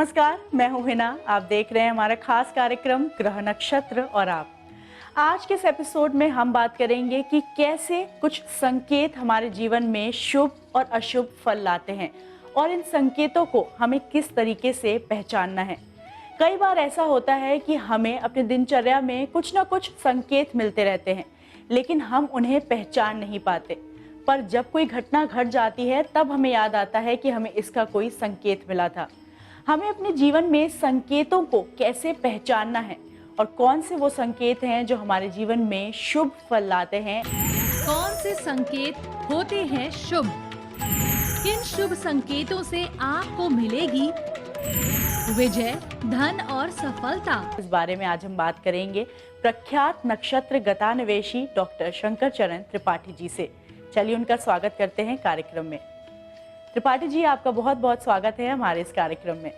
नमस्कार, मैं हूं हिना। आप देख रहे हैं हमारा खास कार्यक्रम ग्रह नक्षत्र और आप। आज के इस एपिसोड में हम बात करेंगे कि कैसे कुछ संकेत हमारे जीवन में शुभ और अशुभ फल लाते हैं और इन संकेतों को हमें किस तरीके से पहचानना है। कई बार ऐसा होता है कि हमें अपने दिनचर्या में कुछ ना कुछ संकेत मिलते रहते हैं, लेकिन हम उन्हें पहचान नहीं पाते। पर जब कोई घटना घट जाती है तब हमें याद आता है कि हमें इसका कोई संकेत मिला था। हमें अपने जीवन में संकेतों को कैसे पहचानना है और कौन से वो संकेत हैं जो हमारे जीवन में शुभ फल लाते हैं। कौन से संकेत होते हैं शुभ? किन शुभ संकेतों से आपको मिलेगी विजय, धन और सफलता? इस बारे में आज हम बात करेंगे प्रख्यात नक्षत्र गतान्वेषी डॉक्टर शंकर चरण त्रिपाठी जी से। चलिए उनका स्वागत करते हैं कार्यक्रम में। त्रिपाठी जी, आपका बहुत बहुत स्वागत है हमारे इस कार्यक्रम में।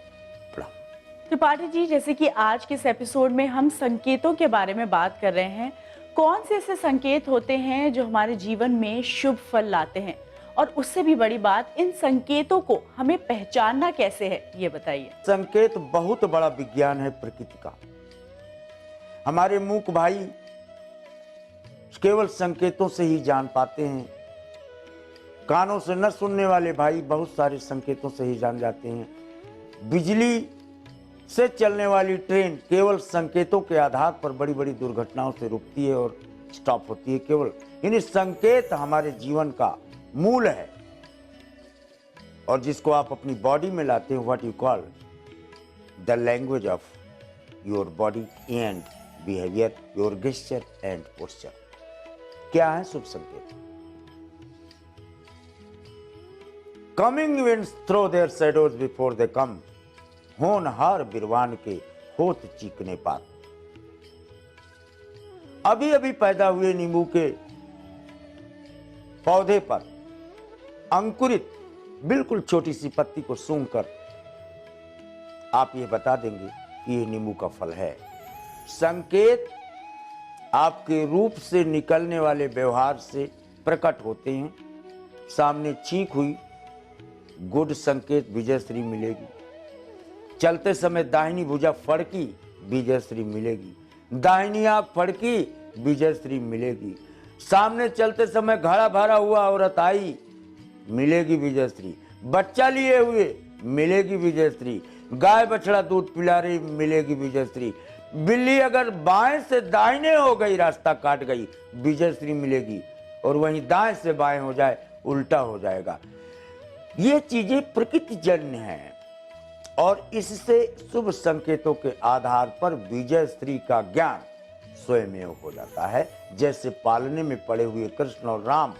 त्रिपाठी जी, जैसे कि आज के इस एपिसोड में हम संकेतों के बारे में बात कर रहे हैं, कौन से ऐसे संकेत होते हैं जो हमारे जीवन में शुभ फल लाते हैं, और उससे भी बड़ी बात, इन संकेतों को हमें पहचानना कैसे है, ये बताइए। संकेत बहुत बड़ा विज्ञान है प्रकृति का। हमारे मूक भाई केवल संकेतों से ही जान पाते हैं। कानों से न सुनने वाले भाई बहुत सारे संकेतों से ही जान जाते हैं। बिजली से चलने वाली ट्रेन केवल संकेतों के आधार पर बड़ी बड़ी दुर्घटनाओं से रुकती है और स्टॉप होती है। केवल यानी संकेत हमारे जीवन का मूल है, और जिसको आप अपनी बॉडी में लाते हैं, what you call the language of your body and behaviour, your gesture and posture. क्या है शुभ संकेत? Coming winds throw their shadows before they come, होनहार बिरवान के होत चीकने पात। अभी अभी पैदा हुए नींबू के पौधे पर अंकुरित बिल्कुल छोटी सी पत्ती को सूंघकर आप ये बता देंगे कि ये नींबू का फल है। संकेत आपके रूप से निकलने वाले व्यवहार से प्रकट होते हैं। सामने छींक हुई, गुड संकेत, विजयश्री मिलेगी। चलते समय दाहिनी भुजा फड़की, विजयश्री मिलेगी। दाहिनी आंख फड़की, विजयश्री मिलेगी। सामने चलते समय घड़ा भरा हुआ औरत आई, मिलेगी विजयश्री। बच्चा लिए हुए, मिलेगी विजयश्री। गाय बछड़ा दूध पिला रही, मिलेगी विजयश्री। बिल्ली अगर बाएं से दाहिने हो गई, रास्ता काट गई, विजयश्री मिलेगी। और वहीं दाएं से बाएं हो जाए, उल्टा हो जाएगा। ये चीजें प्रकृति जन्य हैं, और इससे शुभ संकेतों के आधार पर विजयश्री का ज्ञान स्वयं हो जाता है। जैसे पालने में पड़े हुए कृष्ण और राम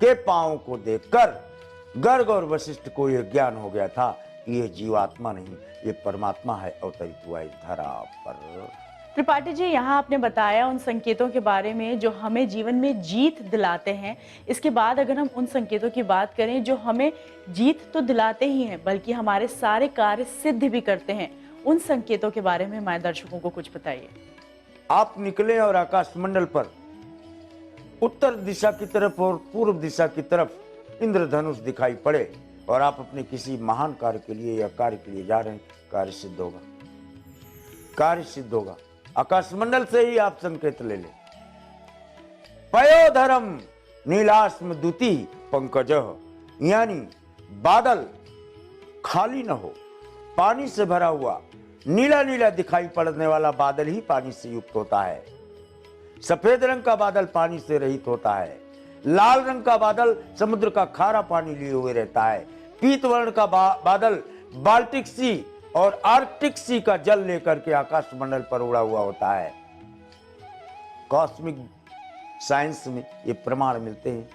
के पांवों को देखकर गर्ग और वशिष्ठ को यह ज्ञान हो गया था कि यह जीवात्मा नहीं, ये परमात्मा है, अवतरित हुआ इस धरा पर। त्रिपाठी जी, यहाँ आपने बताया उन संकेतों के बारे में जो हमें जीवन में जीत दिलाते हैं। इसके बाद अगर हम उन संकेतों की बात करें जो हमें जीत तो दिलाते ही हैं, बल्कि हमारे सारे कार्य सिद्ध भी करते हैं, उन संकेतों के बारे में हमारे दर्शकों को कुछ बताइए। आप निकले और आकाशमंडल पर उत्तर दिशा की तरफ और पूर्व दिशा की तरफ इंद्रधनुष दिखाई पड़े, और आप अपने किसी महान कार्य के लिए या कार्य के लिए जा रहे हैं, कार्य सिद्ध होगा। कार्य सिद्ध होगा। आकाशमंडल से ही आप संकेत ले ले। पयोधरम नीलाश्म दुति पंकजः, यानी बादल खाली न हो, पानी से भरा हुआ नीला नीला दिखाई पड़ने वाला बादल ही पानी से युक्त होता है। सफेद रंग का बादल पानी से रहित होता है। लाल रंग का बादल समुद्र का खारा पानी लिए हुए रहता है। पीत वर्ण का बादल बाल्टिक सी और आर्कटिक सी का जल लेकर के आकाशमंडल पर उड़ा हुआ होता है। कॉस्मिक साइंस में ये प्रमाण मिलते हैं।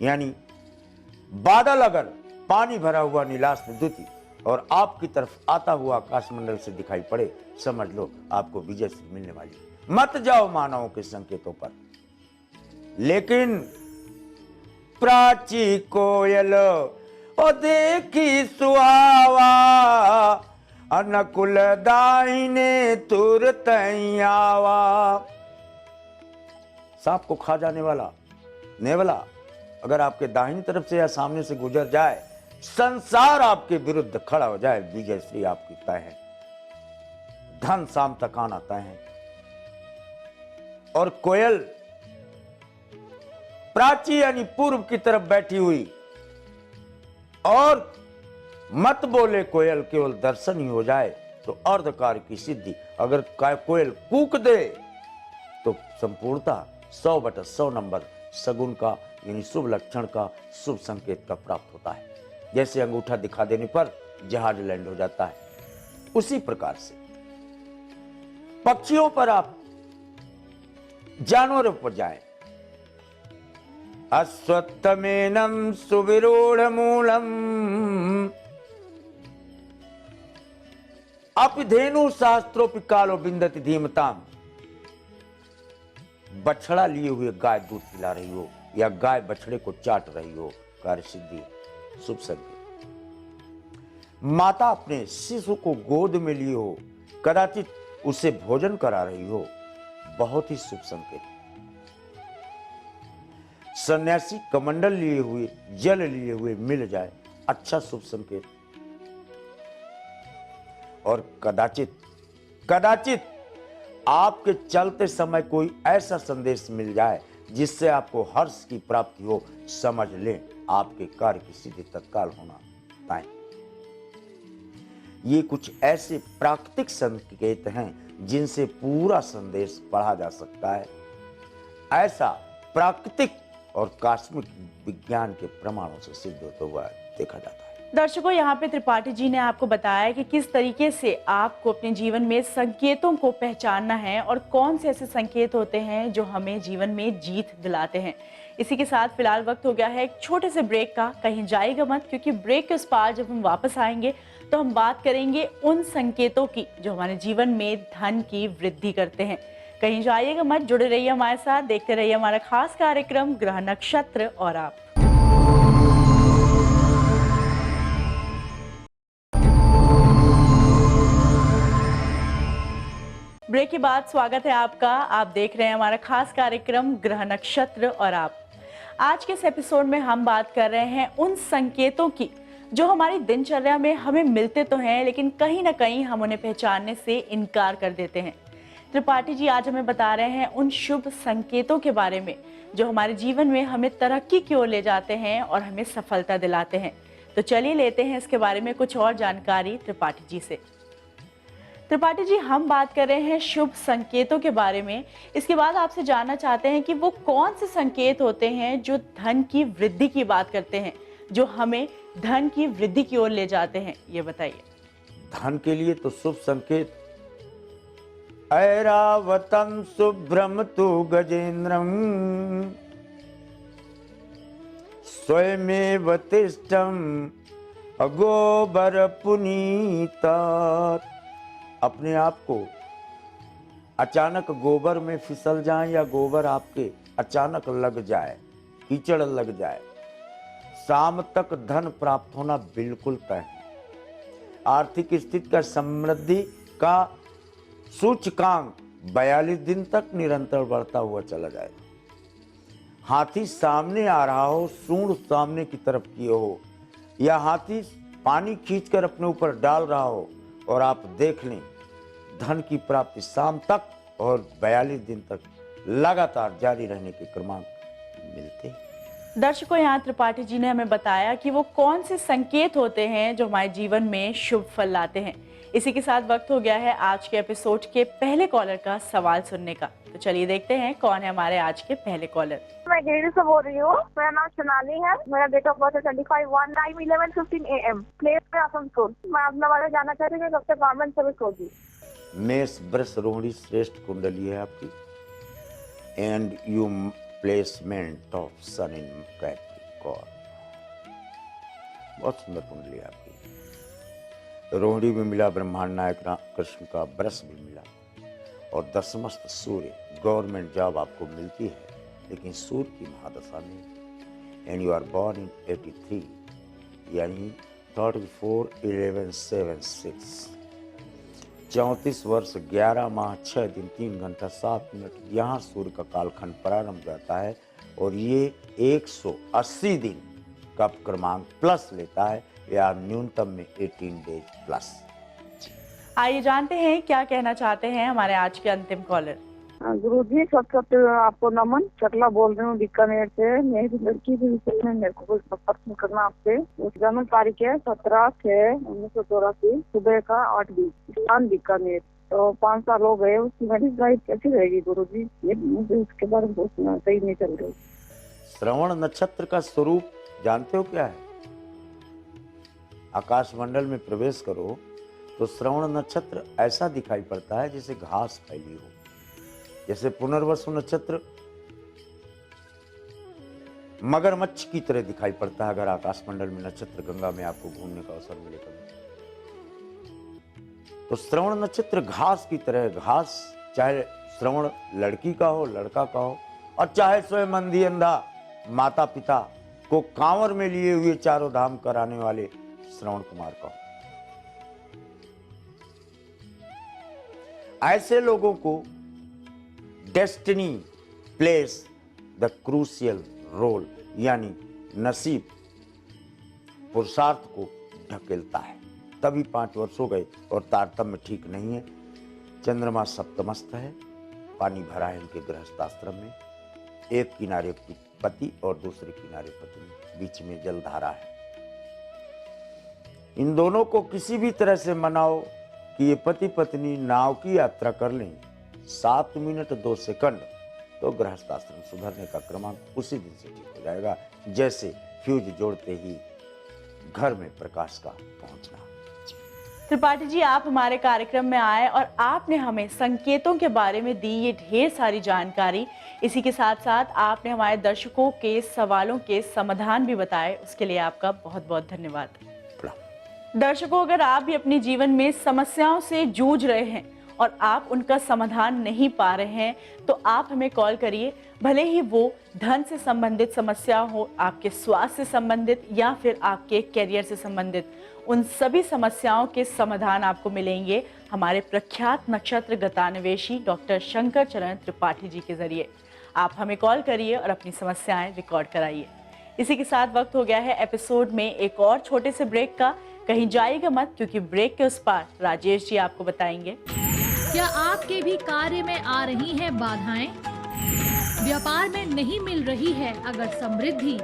यानी बादल अगर पानी भरा हुआ नीलाश्म द्युति और आपकी तरफ आता हुआ आकाशमंडल से दिखाई पड़े, समझ लो आपको विजय मिलने वाली। मत जाओ मानवों के संकेतों पर। लेकिन प्राची कोयल ओ देखी सुहावा, अनुकुल दाहिने तुरत आवा। सांप को खा जाने वाला नेवला अगर आपके दाहिनी तरफ से या सामने से गुजर जाए, संसार आपके विरुद्ध खड़ा हो जाए, विजय श्री आपकी तय है। धन शाम तक आना तय है। और कोयल प्राची यानी पूर्व की तरफ बैठी हुई, और मत बोले कोयल, केवल दर्शन ही हो जाए तो अर्धकार की सिद्धि। अगर कोयल कूक दे तो संपूर्णता 100/100 नंबर सगुन का यानी शुभ लक्षण का, शुभ संकेत का प्राप्त होता है। जैसे अंगूठा दिखा देने पर जहाज लैंड हो जाता है, उसी प्रकार से पक्षियों पर आप जानवरों पर जाएं। अश्वत्थमेनं सुविरूढ़ मूलम अपिधेनु शास्त्रोपि कालो बिंदति धीमताम। बछड़ा लिए हुए गाय दूध पिला रही हो या गाय बछड़े को चाट रही हो, कार्य सिद्धि, शुभ संकेत। माता अपने शिशु को गोद में लिए हो, कदाचित उसे भोजन करा रही हो, बहुत ही शुभ संकेत। सन्यासी कमंडल लिए हुए, जल लिए हुए मिल जाए, अच्छा शुभ संकेत। और कदाचित आपके चलते समय कोई ऐसा संदेश मिल जाए जिससे आपको हर्ष की प्राप्ति हो, समझ लें आपके कार्य की सिद्धि तत्काल होना तय। ये कुछ ऐसे प्राकृतिक संकेत हैं जिनसे पूरा संदेश पढ़ा जा सकता है। ऐसा प्राकृतिक और कॉस्मिक विज्ञान के प्रमाणों से सिद्ध होता हुआ देखा जाता है। दर्शकों, यहाँ पे त्रिपाठी जी ने आपको बताया कि किस तरीके से आपको अपने जीवन में संकेतों को पहचानना है और कौन से ऐसे संकेत होते हैं जो हमें जीवन में जीत दिलाते हैं। इसी के साथ फिलहाल वक्त हो गया है एक छोटे से ब्रेक का। कहीं जाइएगा मत, क्योंकि ब्रेक के उस पार जब हम वापस आएंगे तो हम बात करेंगे उन संकेतों की जो हमारे जीवन में धन की वृद्धि करते हैं। कहीं जाइएगा मत, जुड़े रहिए हमारे साथ, देखते रहिए हमारा खास कार्यक्रम ग्रह नक्षत्र और आप। ब्रेक के बाद स्वागत है आपका। आप देख रहे हैं हमारा खास कार्यक्रम ग्रह नक्षत्र और आप। आज के इस एपिसोड में हम बात कर रहे हैं उन संकेतों की जो हमारी दिनचर्या में हमें मिलते तो हैं, लेकिन कहीं ना कहीं हम उन्हें पहचानने से इनकार कर देते हैं। त्रिपाठी जी आज हमें बता रहे हैं उन शुभ संकेतों के बारे में जो हमारे जीवन में हमें तरक्की की ओर ले जाते हैं और हमें सफलता दिलाते हैं। तो चलिए लेते हैं इसके बारे में कुछ और जानकारी त्रिपाठी जी से। त्रिपाठी जी, हम बात कर रहे हैं शुभ संकेतों के बारे में। इसके बाद आपसे जानना चाहते हैं कि वो कौन से संकेत होते हैं जो धन की वृद्धि की बात करते हैं, जो हमें धन की वृद्धि की ओर ले जाते हैं, ये बताइए। धन के लिए तो शुभ संकेत ऐरावतम शुभ्रम तु गजेन्द्रम स्वयमेव तिष्ठम अगोबर पुनीतात। अपने आप को अचानक गोबर में फिसल जाए या गोबर आपके अचानक लग जाए, कीचड़ लग जाए, शाम तक धन प्राप्त होना बिल्कुल तय है। आर्थिक स्थिति का समृद्धि का सूचकांक 42 दिन तक निरंतर बढ़ता हुआ चला जाएगा। हाथी सामने आ रहा हो, सूंड सामने की तरफ किए हो, या हाथी पानी खींचकर अपने ऊपर डाल रहा हो और आप देख लें, धन की प्राप्ति शाम तक और 42 दिन तक लगातार जारी रहने के क्रमांक मिलते हैं। दर्शकों, यहाँ त्रिपाठी जी ने हमें बताया कि वो कौन से संकेत होते हैं जो हमारे जीवन में शुभ फल लाते हैं। इसी के साथ वक्त हो गया है आज के एपिसोड के पहले कॉलर का सवाल सुनने का। तो चलिए देखते हैं कौन है हमारे आज के पहले कॉलर। मैं गिरिडीह से बोल रही हूँ। मेरा नाम सोनाली है। मेरा डेट ऑफ बर्थ है 25/1 टाइम 11:15 AM। प्लेस पे आसनसोल। मैं अपने बारे में जानना चाहती हूँ कि कब तक गवर्नमेंट सर्विस होगी। मेष वृष रोहिणी श्रेष्ठ कुंडली है आपकी, and you placement of sun in Capricorn. बहुत सुंदर कुंडली है आपकी। रोहिणी भी मिला ब्रह्मांड नायक कृष्ण का, वृष भी मिला, और दशमस्त सूर्य। गवर्नमेंट जॉब आपको मिलती है, लेकिन सूर्य की महादशा में। And you are born in 83 यानी 34/11/76। 34 वर्ष 11 माह 6 दिन 3 घंटा 7 मिनट यहाँ सूर्य का कालखंड प्रारंभ जाता है, और ये 180 दिन का क्रमांक प्लस लेता है। या न्यूनतम में 18 डेज प्लस। आइए जानते हैं क्या कहना चाहते हैं हमारे आज के अंतिम कॉलर। गुरु जी, सबसे आपको नमन। चकला बोल रही हूँ बीकानेर से। मेरी लड़की के विषय में मेरे को कुछ प्रश्न करना आपसे। जन्म तारीख है 17/6/1984, सुबह का 8 स्थान बीकानेर। तो 5 साल हो गए, उसकी मैरिज लाइफ कैसी रहेगी गुरु जी? ये मुझे उसके बारे में पूछना, सही नहीं चल रही। श्रवण नक्षत्र का स्वरूप जानते हो क्या है? आकाश मंडल में प्रवेश करो तो श्रवण नक्षत्र ऐसा दिखाई पड़ता है जैसे घास फैली हो। जैसे पुनर्वसु नक्षत्र मगरमच्छ की तरह दिखाई पड़ता है अगर आकाश मंडल में नक्षत्र गंगा में आपको घूमने का अवसर मिले कभी। तो श्रवण नक्षत्र घास की तरह, घास चाहे श्रवण लड़की का हो, लड़का का हो, और चाहे स्वयं अंधी अंधा माता पिता को कांवर में लिए हुए चारों धाम कराने वाले श्रवण कुमार का हो। ऐसे लोगों को destiny place the crucial role, यानी नसीब पुरुषार्थ को ढकेलता है। तभी 5 वर्ष हो गए और तारतम्य ठीक नहीं है। चंद्रमा सप्तमस्थ है, पानी भरा है इनके गृहस्थाश्रम में। एक किनारे पति और दूसरे किनारे पत्नी, बीच में जलधारा है। इन दोनों को किसी भी तरह से मनाओ कि ये पति पत्नी नाव की यात्रा कर लें 7 मिनट 2 सेकंड, तो गृहस्थाश्रम सुधरने का क्रमांक उसी दिन से ठीक हो जाएगा, जैसे फ्यूज जोड़ते ही घर में प्रकाश का पहुंचना। त्रिपाठी जी, आप हमारे कार्यक्रम में आए और आपने हमें संकेतों के बारे में दी ये ढेर सारी जानकारी। इसी के साथ साथ आपने हमारे दर्शकों के सवालों के समाधान भी बताए, उसके लिए आपका बहुत बहुत धन्यवाद। दर्शकों, अगर आप भी अपने जीवन में समस्याओं से जूझ रहे हैं और आप उनका समाधान नहीं पा रहे हैं, तो आप हमें कॉल करिए। भले ही वो धन से संबंधित समस्या हो, आपके स्वास्थ्य से संबंधित, या फिर आपके करियर से संबंधित, उन सभी समस्याओं के समाधान आपको मिलेंगे हमारे प्रख्यात नक्षत्र गतान्वेषी डॉक्टर शंकर चरण त्रिपाठी जी के जरिए। आप हमें कॉल करिए और अपनी समस्याएं रिकॉर्ड कराइए। इसी के साथ वक्त हो गया है एपिसोड में एक और छोटे से ब्रेक का। कहीं जाइएगा मत, क्योंकि ब्रेक के उस पार राजेश जी आपको बताएंगे। क्या आपके भी कार्य में आ रही हैं बाधाएं? व्यापार में नहीं मिल रही है अगर समृद्धि?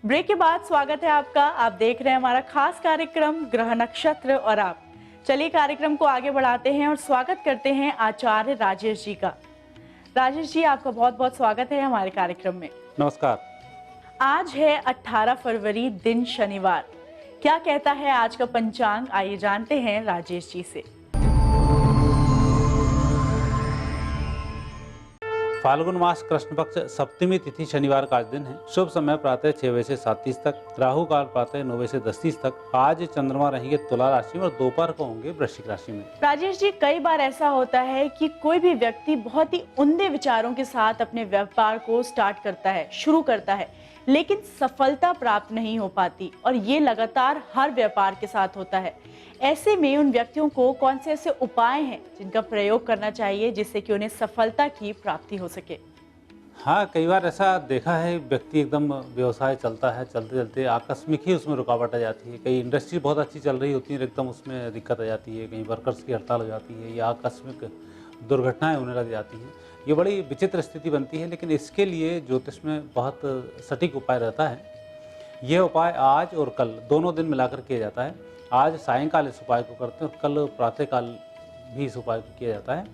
ब्रेक के बाद स्वागत है आपका। आप देख रहे हैं हमारा खास कार्यक्रम ग्रह नक्षत्र और आप। चलिए कार्यक्रम को आगे बढ़ाते हैं और स्वागत करते हैं आचार्य राजेश जी का। राजेश जी, आपका बहुत बहुत स्वागत है हमारे कार्यक्रम में। नमस्कार। आज है 18 फरवरी, दिन शनिवार। क्या कहता है आज का पंचांग, आइए जानते हैं राजेश जी से। फाल्गुन मास कृष्ण पक्ष सप्तमी तिथि शनिवार का आज दिन है। शुभ समय प्रातः 6 बजे से 7:30 तक, राहु काल प्रातः 9 बजे से 10:30 तक। आज चंद्रमा रहेंगे तुला राशि में और दोपहर को होंगे वृश्चिक राशि में। राजेश जी, कई बार ऐसा होता है कि कोई भी व्यक्ति बहुत ही उम्दे विचारों के साथ अपने व्यापार को स्टार्ट करता है, शुरू करता है, लेकिन सफलता प्राप्त नहीं हो पाती, और ये लगातार हर व्यापार के साथ होता है। ऐसे में उन व्यक्तियों को कौन से ऐसे उपाय हैं जिनका प्रयोग करना चाहिए जिससे कि उन्हें सफलता की प्राप्ति हो सके? हाँ, कई बार ऐसा देखा है, व्यक्ति एकदम व्यवसाय चलता है, चलते चलते आकस्मिक ही उसमें रुकावट आ जाती है। कई इंडस्ट्री बहुत अच्छी चल रही होती है, एकदम उसमें दिक्कत आ जाती है। कहीं वर्कर्स की हड़ताल हो जाती है या आकस्मिक दुर्घटनाएं होने लग जाती हैं। ये बड़ी विचित्र स्थिति बनती है, लेकिन इसके लिए ज्योतिष में बहुत सटीक उपाय रहता है। यह उपाय आज और कल दोनों दिन मिलाकर किया जाता है। आज सायंकाल इस उपाय को करते हैं और कल प्रातःकाल भी इस उपाय को किया जाता है।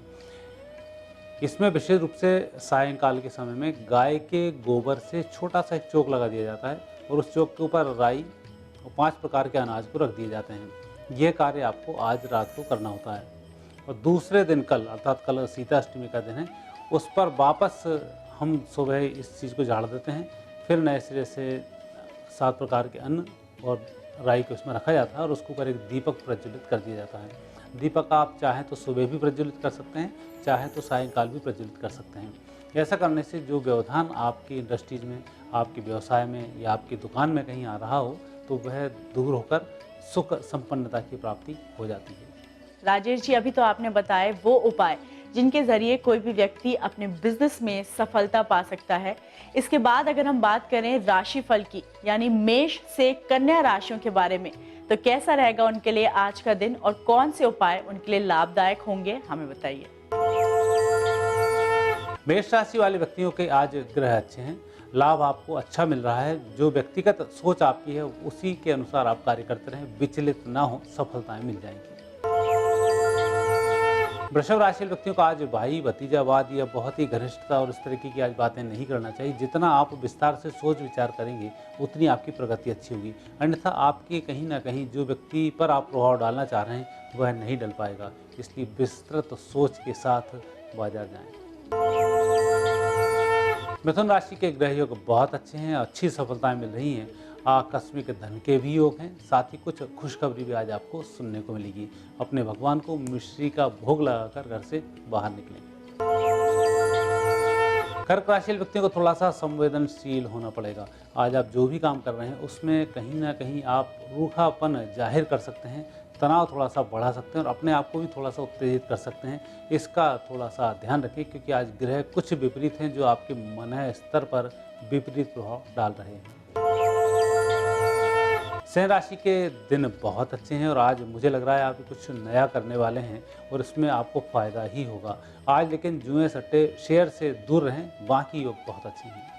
इसमें विशेष रूप से सायंकाल के समय में गाय के गोबर से छोटा सा एक चौक लगा दिया जाता है और उस चौक के ऊपर राई और 5 प्रकार के अनाज को रख दिए जाते हैं। यह कार्य आपको आज रात को करना होता है और दूसरे दिन कल, अर्थात कल सीताष्टमी का दिन है, उस पर वापस हम सुबह इस चीज़ को झाड़ देते हैं। फिर नए सिरे से 7 प्रकार के अन्न और राई को इसमें रखा जाता है और उसके ऊपर एक दीपक प्रज्वलित कर दिया जाता है। दीपक आप चाहें तो सुबह भी प्रज्वलित कर सकते हैं, चाहे तो सायंकाल भी प्रज्वलित कर सकते हैं। ऐसा करने से जो व्यवधान आपकी इंडस्ट्रीज में, आपके व्यवसाय में या आपकी दुकान में कहीं आ रहा हो, तो वह दूर होकर सुख संपन्नता की प्राप्ति हो जाती है। राजेश जी, अभी तो आपने बताए वो उपाय, जिनके जरिए कोई भी व्यक्ति अपने बिजनेस में सफलता पा सकता है। इसके बाद अगर हम बात करें राशिफल की, यानी मेष से कन्या राशियों के बारे में, तो कैसा रहेगा उनके लिए आज का दिन और कौन से उपाय उनके लिए लाभदायक होंगे, हमें बताइए। मेष राशि वाले व्यक्तियों के आज ग्रह अच्छे हैं, लाभ आपको अच्छा मिल रहा है। जो व्यक्तिगत सोच आपकी है उसी के अनुसार आप कार्य करते रहें, विचलित ना हो, सफलताएं मिल जाएंगी। वृषभ राशि व्यक्तियों को आज भाई भतीजावाद या बहुत ही घनिष्ठता और इस तरीके की आज बातें नहीं करना चाहिए। जितना आप विस्तार से सोच विचार करेंगे उतनी आपकी प्रगति अच्छी होगी, अन्यथा आपके कहीं ना कहीं जो व्यक्ति पर आप प्रभाव डालना चाह रहे हैं वह नहीं डल पाएगा। इसलिए विस्तृत सोच के साथ बाजार जाएं। मिथुन राशि के ग्रह योग बहुत अच्छे हैं, अच्छी सफलताएं मिल रही हैं, आकस्मिक धन के भी योग हैं, साथ ही कुछ खुशखबरी भी आज आपको सुनने को मिलेगी। अपने भगवान को मिश्री का भोग लगाकर घर से बाहर निकलें। कर्क राशि व्यक्तियों को थोड़ा सा संवेदनशील होना पड़ेगा। आज आप जो भी काम कर रहे हैं उसमें कहीं ना कहीं आप रूखापन जाहिर कर सकते हैं, तनाव थोड़ा सा बढ़ा सकते हैं और अपने आप को भी थोड़ा सा उत्तेजित कर सकते हैं। इसका थोड़ा सा ध्यान रखें, क्योंकि आज ग्रह कुछ विपरीत हैं जो आपके मन स्तर पर विपरीत प्रभाव डाल रहे हैं। सिंह राशि के दिन बहुत अच्छे हैं और आज मुझे लग रहा है आप कुछ नया करने वाले हैं और इसमें आपको फायदा ही होगा आज। लेकिन जुए सट्टे शेयर से दूर रहें, बाकी योग बहुत अच्छे हैं।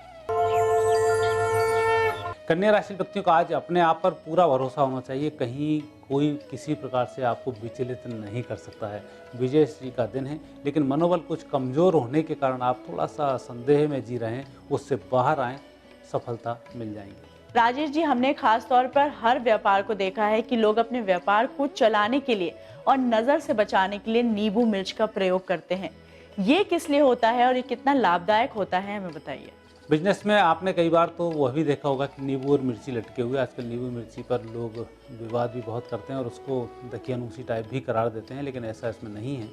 कन्या राशि व्यक्तियों को आज अपने आप पर पूरा भरोसा होना चाहिए, कहीं कोई किसी प्रकार से आपको विचलित नहीं कर सकता है। विजय श्री का दिन है, लेकिन मनोबल कुछ कमजोर होने के कारण आप थोड़ा सा संदेह में जी रहे हैं, उससे बाहर आएं, सफलता मिल जाएंगी। राजेश जी, हमने खास तौर पर हर व्यापार को देखा है कि लोग अपने व्यापार को चलाने के लिए और नजर से बचाने के लिए नींबू मिर्च का प्रयोग करते हैं। ये किस लिए होता है और ये कितना लाभदायक होता है, हमें बताइए। बिजनेस में आपने कई बार तो वह भी देखा होगा कि नींबू और मिर्ची लटके हुए। आजकल नींबू मिर्ची पर लोग विवाद भी बहुत करते हैं और उसको दकियानूसी टाइप भी करार देते हैं, लेकिन ऐसा इसमें नहीं है।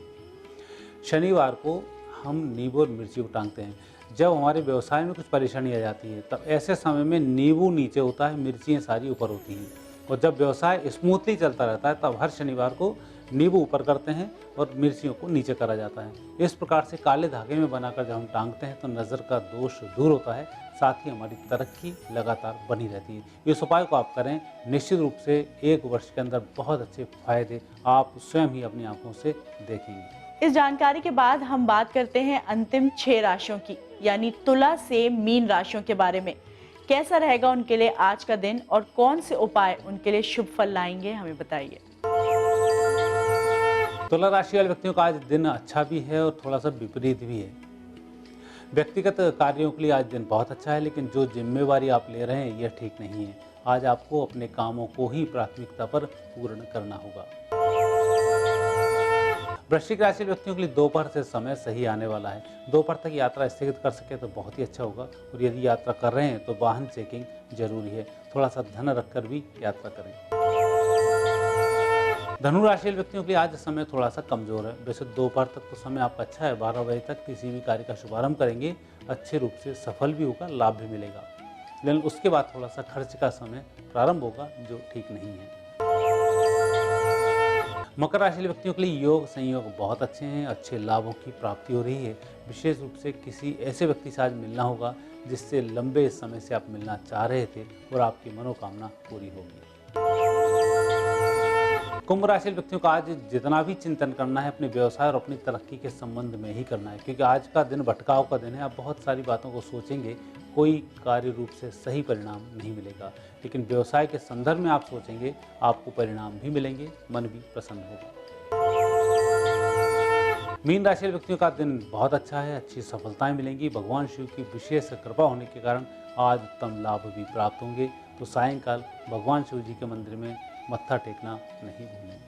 शनिवार को हम नींबू और मिर्ची को टांगते हैं। जब हमारे व्यवसाय में कुछ परेशानी आ जाती है तब ऐसे समय में नींबू नीचे होता है, मिर्चियाँ सारी ऊपर होती हैं, और जब व्यवसाय स्मूथली चलता रहता है तब हर शनिवार को नींबू ऊपर करते हैं और मिर्चियों को नीचे करा जाता है। इस प्रकार से काले धागे में बनाकर जब हम टांगते हैं तो नज़र का दोष दूर होता है, साथ ही हमारी तरक्की लगातार बनी रहती है। इस उपाय को आप करें, निश्चित रूप से 1 वर्ष के अंदर बहुत अच्छे फायदे आप स्वयं ही अपनी आंखों से देखेंगे। इस जानकारी के बाद हम बात करते हैं अंतिम 6 राशियों की, यानी तुला से मीन राशियों के बारे में। कैसा रहेगा उनके लिए आज का दिन और कौन से उपाय उनके लिए शुभ फल लाएंगे, हमें बताइए। तुला राशि वाले व्यक्तियों का आज दिन अच्छा भी है और थोड़ा सा विपरीत भी है। व्यक्तिगत कार्यों के लिए आज दिन बहुत अच्छा है, लेकिन जो जिम्मेवारी आप ले रहे हैं यह ठीक नहीं है। आज आपको अपने कामों को ही प्राथमिकता पर पूर्ण करना होगा। वृश्चिक राशि व्यक्तियों के लिए दोपहर से समय सही आने वाला है। दोपहर तक यात्रा स्थगित कर सके तो बहुत ही अच्छा होगा, और यदि यात्रा कर रहे हैं तो वाहन चेकिंग जरूरी है। थोड़ा सा धन रखकर भी यात्रा करें। धनु राशि व्यक्तियों के लिए आज समय थोड़ा सा कमजोर है। वैसे दोपहर तक तो समय आपका अच्छा है, 12 बजे तक किसी भी कार्य का शुभारंभ करेंगे, अच्छे रूप से सफल भी होगा, लाभ भी मिलेगा। लेकिन उसके बाद थोड़ा सा खर्च का समय प्रारंभ होगा जो ठीक नहीं है। मकर राशि व्यक्तियों के लिए योग संयोग बहुत अच्छे हैं, अच्छे लाभों की प्राप्ति हो रही है। विशेष रूप से किसी ऐसे व्यक्ति से आज मिलना होगा जिससे लंबे समय से आप मिलना चाह रहे थे और आपकी मनोकामना पूरी होगी। कुंभ राशि व्यक्तियों को आज जितना भी चिंतन करना है अपने व्यवसाय और अपनी तरक्की के संबंध में ही करना है, क्योंकि आज का दिन भटकाव का दिन है। आप बहुत सारी बातों को सोचेंगे, कोई कार्य रूप से सही परिणाम नहीं मिलेगा, लेकिन व्यवसाय के संदर्भ में आप सोचेंगे, आपको परिणाम भी मिलेंगे, मन भी प्रसन्न होगा। मीन राशि व्यक्तियों का दिन बहुत अच्छा है, अच्छी सफलताएं मिलेंगी। भगवान शिव की विशेष कृपा होने के कारण आज उत्तम लाभ भी प्राप्त होंगे। तो सायंकाल भगवान शिव जी के मंदिर में मत्था टेकना नहीं भूलें।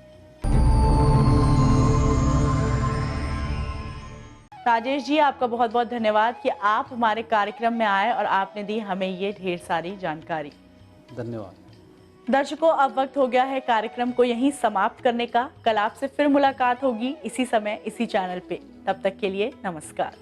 राजेश जी, आपका बहुत बहुत धन्यवाद कि आप हमारे कार्यक्रम में आए और आपने दी हमें ये ढेर सारी जानकारी। धन्यवाद। दर्शकों, अब वक्त हो गया है कार्यक्रम को यहीं समाप्त करने का। कल आपसे फिर मुलाकात होगी इसी समय इसी चैनल पे। तब तक के लिए नमस्कार।